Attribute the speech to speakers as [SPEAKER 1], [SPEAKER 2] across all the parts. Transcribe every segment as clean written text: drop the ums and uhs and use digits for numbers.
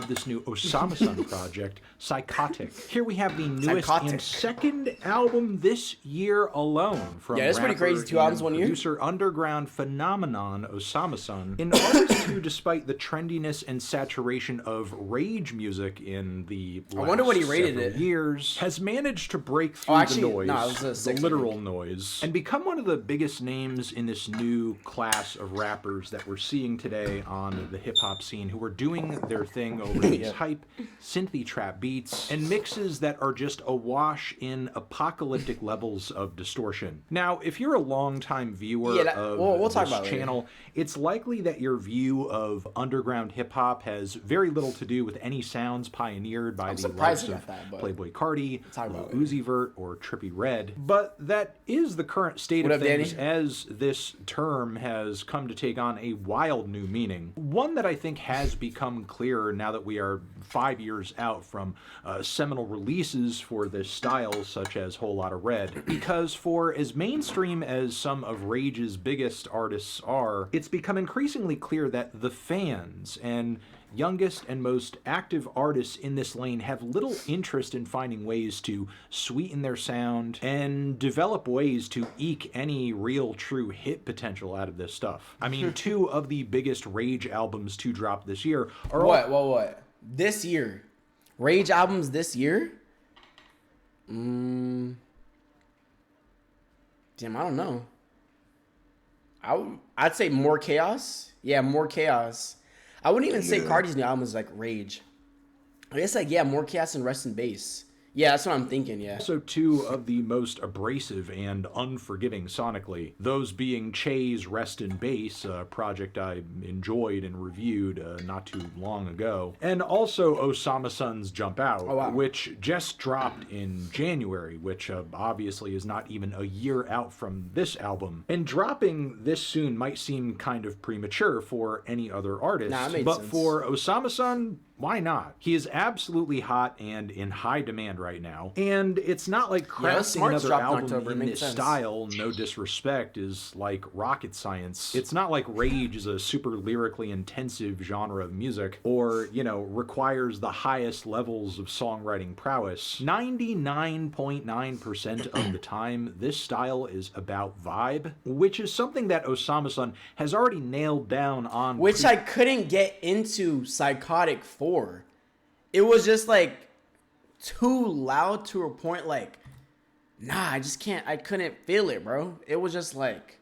[SPEAKER 1] of this new osamason project, Psychotic. Here we have the newest and second album this year alone from
[SPEAKER 2] that's pretty crazy. 2 albums 1 year.
[SPEAKER 1] Producer underground phenomenon osamason, an artist who, despite the trendiness and saturation of rage music in the last
[SPEAKER 2] I wonder what he rated it.
[SPEAKER 1] years, has managed to break through the noise, the literal noise, and become one of the biggest names in this new class of rappers that we're seeing today on the hip-hop scene, who are doing their thing over these hype, synthy trap beats, and mixes that are just awash in apocalyptic levels of distortion. Now, if you're a longtime viewer of this channel, it's likely that your view of underground hip-hop has very little to do with any sounds pioneered by the likes of Playboi Carti, Uzi Vert, or Trippie Redd. But that is the current state of things as this term has come to take on a wild new meaning. One that I think has become clearer now that we are 5 years out from seminal releases for this style, such as Whole Lotta Red. Because for as mainstream as some of Rage's biggest artists are, it's become increasingly clear that the fans and youngest and most active artists in this lane have little interest in finding ways to sweeten their sound and develop ways to eke any real true hit potential out of this stuff. I mean, 2 of the biggest Rage albums to drop this year are
[SPEAKER 2] what? This year? Rage albums this year? Damn, I don't know. I'd say More Chaos. Yeah, More Chaos. I wouldn't even say Cardi's new album is like Rage. I guess More Chaos and Rest in Bass. Yeah, that's what I'm thinking, yeah.
[SPEAKER 1] Also 2 of the most abrasive and unforgiving sonically, those being Che's Rest in Bass, a project I enjoyed and reviewed not too long ago, and also Osamason's Jump Out, which just dropped in January, which obviously is not even a year out from this album. And dropping this soon might seem kind of premature for any other artist, but for Osamason, why not? He is absolutely hot and in high demand right now. And it's not like crafting another album in this style, no disrespect, is like rocket science. It's not like Rage is a super lyrically intensive genre of music or, requires the highest levels of songwriting prowess. 99.9% of the time, this style is about vibe, which is something that Osamason has already nailed down on...
[SPEAKER 2] Which I couldn't get into Psychotic for. It was just like too loud to a point like, I couldn't feel it, bro. It was just like,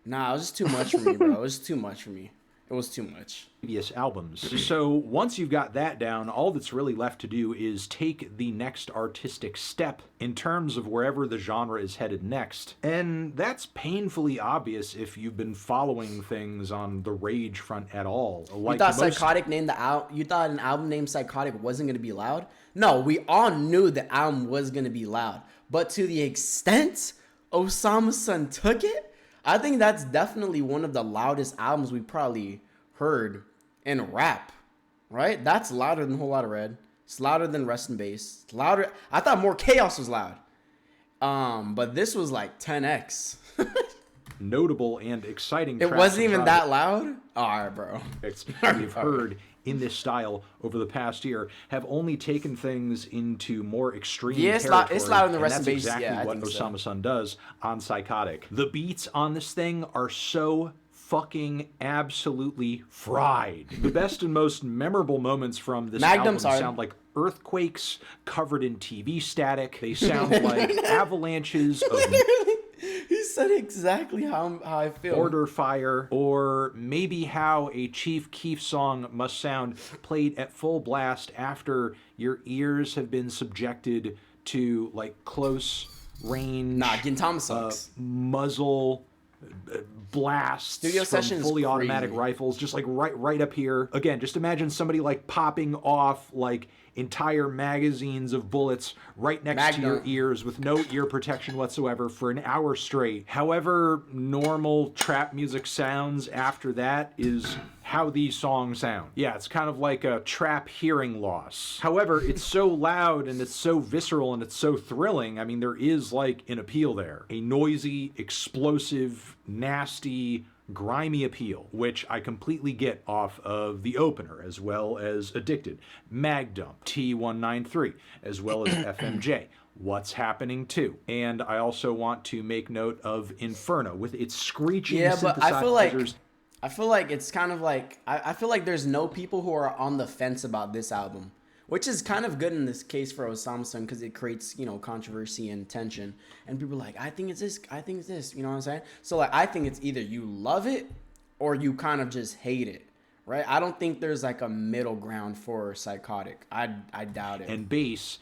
[SPEAKER 2] it was just too much for me, bro. It was too much for me. It was too much.
[SPEAKER 1] Previous albums. So once you've got that down, all that's really left to do is take the next artistic step in terms of wherever the genre is headed next. And that's painfully obvious if you've been following things on the Rage front at all.
[SPEAKER 2] You thought Psychotic named you thought an album named Psychotic wasn't going to be loud? No, we all knew the album was going to be loud. But to the extent Osamason took it, I think that's definitely one of the loudest albums we probably heard in rap, right? That's louder than Whole Lotta Red. It's louder than Rest in Bass. It's louder. I thought More Chaos was loud. But this was like 10x.
[SPEAKER 1] Notable and exciting.
[SPEAKER 2] It wasn't even that loud? All right, bro.
[SPEAKER 1] We've heard in this style over the past year have only taken things into more extreme territory.
[SPEAKER 2] It's loud in the Rest in Bass.
[SPEAKER 1] That's exactly what Osamason does on Psychotic. The beats on this thing are so fucking absolutely fried. The best and most memorable moments from this album sound like earthquakes covered in TV static. They sound like avalanches of...
[SPEAKER 2] He said exactly how I feel.
[SPEAKER 1] Order fire, or maybe how a Chief Keef song must sound played at full blast after your ears have been subjected to like close range
[SPEAKER 2] Gintama sucks.
[SPEAKER 1] Muzzle blasts from fully automatic rifles, just like right up here. Again, just imagine somebody like popping off like entire magazines of bullets right next to your ears with no ear protection whatsoever for an hour straight. However normal trap music sounds after that is how these songs sound. Yeah, it's kind of like a trap hearing loss. However, it's so loud and it's so visceral and it's so thrilling. I mean, there is like an appeal there. A noisy, explosive, nasty, grimy appeal, which I completely get off of the opener, as well as Addicted, Magdump, T193, as well as FMJ. What's Happening Too. And I also want to make note of Inferno with its screeching synthesizers.
[SPEAKER 2] But I feel like it's kind of like I feel like there's no people who are on the fence about this album, which is kind of good in this case for Osamason because it creates, you know, controversy and tension. And people are like, I think it's this, I think it's this. You know what I'm saying? So like, I think it's either you love it or you kind of just hate it. Right? I don't think there's like a middle ground for Psychotic. I doubt it.
[SPEAKER 1] And bass,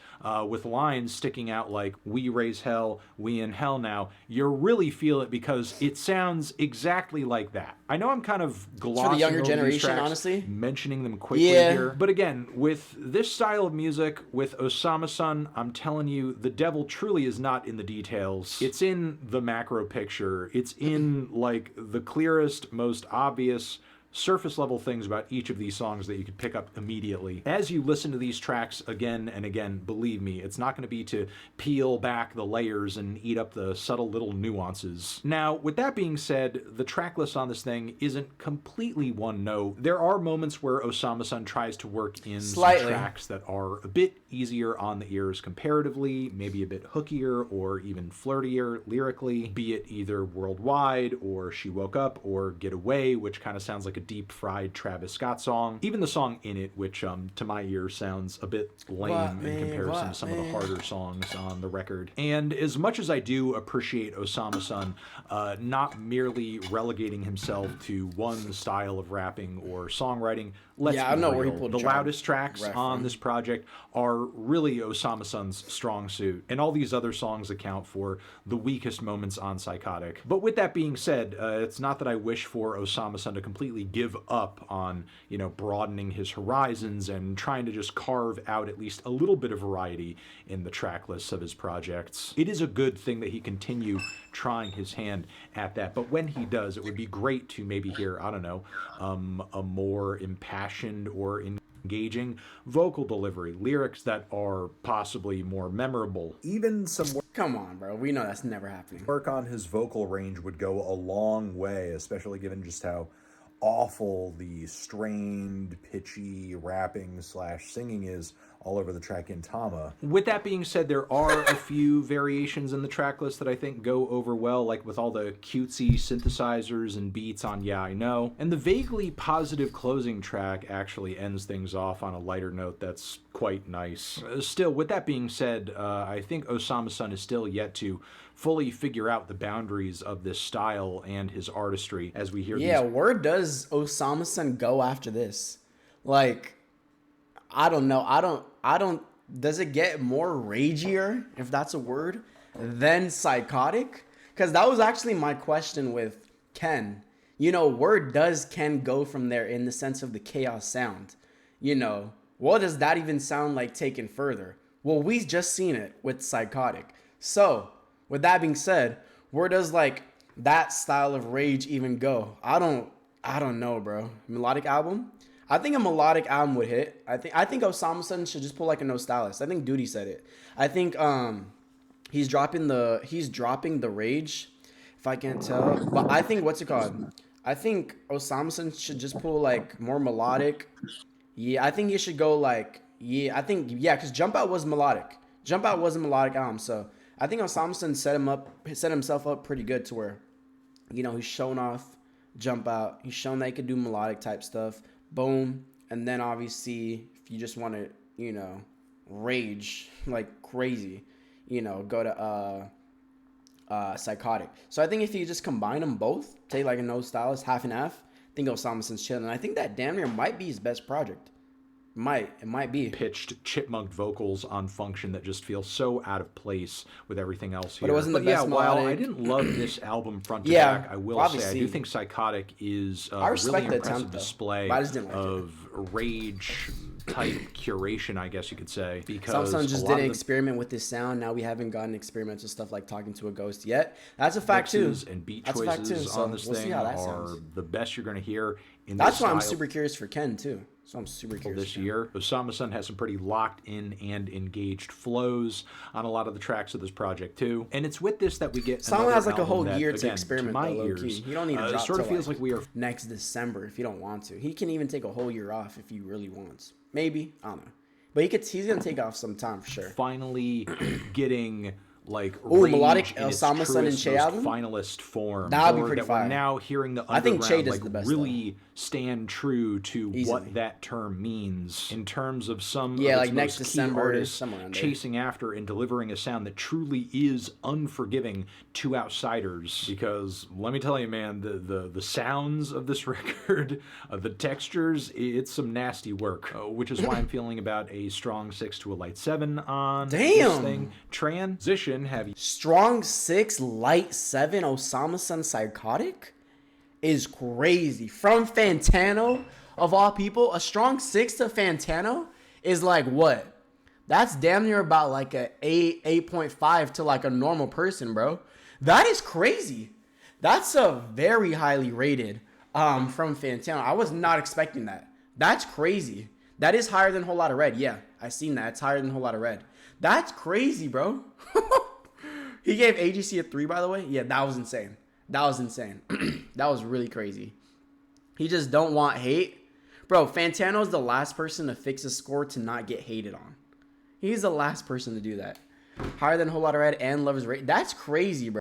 [SPEAKER 1] with lines sticking out like, we raise hell, we in hell now, you really feel it because it sounds exactly like that. I know I'm kind of glossing
[SPEAKER 2] for the younger
[SPEAKER 1] over
[SPEAKER 2] generation,
[SPEAKER 1] these tracks,
[SPEAKER 2] honestly,
[SPEAKER 1] mentioning them quickly here. But again, with this style of music, with Osamason, I'm telling you, the devil truly is not in the details. It's in the macro picture. It's in like the clearest, most obvious surface level things about each of these songs that you could pick up immediately. As you listen to these tracks again and again, believe me, it's not going to be to peel back the layers and eat up the subtle little nuances. Now, with that being said, the track list on this thing isn't completely one note. There are moments where Osamason tries to work in some tracks that are a bit easier on the ears comparatively, maybe a bit hookier or even flirtier lyrically, be it either Worldwide or She Woke Up or Get Away, which kind of sounds like a deep-fried Travis Scott song. Even the song In It, which to my ear sounds a bit lame in comparison to some of the harder songs on the record. And as much as I do appreciate Osamason not merely relegating himself to one style of rapping or songwriting, let's be real. The loudest tracks on this project are really Osamason's strong suit, and all these other songs account for the weakest moments on Psychotic. But with that being said, it's not that I wish for Osamason to completely give up on, you know, broadening his horizons and trying to just carve out at least a little bit of variety in the track lists of his projects. It is a good thing that he continue trying his hand at that, but when he does, it would be great to maybe hear, I don't know, a more impassioned or engaging vocal delivery, lyrics that are possibly more memorable.
[SPEAKER 3] Even some work,
[SPEAKER 2] come on, bro, we know that's never happening.
[SPEAKER 3] Work on his vocal range would go a long way, especially given just how awful the strained, pitchy rapping / singing is all over the track in Tama.
[SPEAKER 1] With that being said, there are a few variations in the track list that I think go over well, like with all the cutesy synthesizers and beats on Yeah, I Know. And the vaguely positive closing track actually ends things off on a lighter note that's quite nice. Still, with that being said, I think Osamason is still yet to fully figure out the boundaries of this style and his artistry as we hear
[SPEAKER 2] these. Where does Osamason go after this? Like, I don't know. I don't, does it get more ragier, if that's a word, than Psychotic? Because that was actually my question with Ken. You know, where does Ken go from there in the sense of the chaos sound? You know, what does that even sound like taken further? Well, we just seen it with Psychotic. So, with that being said, where does like that style of rage even go? I don't know, bro. Melodic album? I think a melodic album would hit. I think Osamason should just pull like a No Stylist. I think Duty said it. I think he's dropping the rage, if I can't tell. But I think what's it called? I think Osamason should just pull like more melodic. Yeah, I think he should go like because Jump Out was melodic. Jump Out was a melodic album, so I think Osamason set himself up pretty good to where, you know, he's shown off Jump Out. He's shown that he could do melodic type stuff. Boom. And then obviously, if you just want to, you know, rage like crazy, you know, go to Psychotic. So I think if you just combine them both, take like a No Stylist, half and half, I think Osamason's chilling. And I think that damn near might be his best project. It might be.
[SPEAKER 1] Pitched, chipmunked vocals on Function that just feel so out of place with everything else here.
[SPEAKER 2] But it wasn't the best
[SPEAKER 1] while I didn't love this album front to back, I will say I do think Psychotic is a really impressive display of rage type curation, I guess you could say. Because
[SPEAKER 2] Samsung just didn't experiment with this sound. Now we haven't gotten experimental stuff like Talking to a Ghost yet. That's a fact too.
[SPEAKER 1] And beat choices on this thing are the best you're going to hear in
[SPEAKER 2] That's why
[SPEAKER 1] style.
[SPEAKER 2] I'm super curious for Ken too. So I'm super curious
[SPEAKER 1] This year, Osamason has some pretty locked in and engaged flows on a lot of the tracks of this project too. And it's with this that we get.
[SPEAKER 2] Someone has like a whole
[SPEAKER 1] that,
[SPEAKER 2] year
[SPEAKER 1] again,
[SPEAKER 2] to experiment.
[SPEAKER 1] To my
[SPEAKER 2] though,
[SPEAKER 1] ears,
[SPEAKER 2] low-key. You don't need to drop.
[SPEAKER 1] It sort of feels like we are
[SPEAKER 2] next December if you don't want to. He can even take a whole year off if he really wants. Maybe, I don't know, but he's gonna take off some time for sure.
[SPEAKER 1] Finally getting like
[SPEAKER 2] melodic osamason and Che album
[SPEAKER 1] finalist form.
[SPEAKER 2] That'd be pretty fire.
[SPEAKER 1] We're now hearing the underground,
[SPEAKER 2] I think Che does the best,
[SPEAKER 1] really stand true to what that term means in terms of some of
[SPEAKER 2] like
[SPEAKER 1] its
[SPEAKER 2] next
[SPEAKER 1] most
[SPEAKER 2] December,
[SPEAKER 1] key artists chasing after and delivering a sound that truly is unforgiving to outsiders. Because let me tell you, man, the sounds of this record, the textures, it's some nasty work. Which is why I'm feeling about a strong 6 to a light 7 on this thing. Transition. Have you
[SPEAKER 2] strong 6 light 7 osamason psychotic is crazy from Fantano of all people. A strong 6 to Fantano is like what? That's damn near about like a 8.5 to like a normal person, bro. That is crazy. That's a very highly rated from Fantano. I was not expecting that. That's crazy. That is higher than Whole Lotta Red. Yeah, I seen that. It's higher than Whole Lotta Red. That's crazy, bro. He gave AGC a 3, by the way. Yeah, that was insane. That was insane. That was really crazy. He just don't want hate. Bro, Fantano's the last person to fix a score to not get hated on. He's the last person to do that. Higher than Whole Lotta Red and Love is Rage. That's crazy, bro.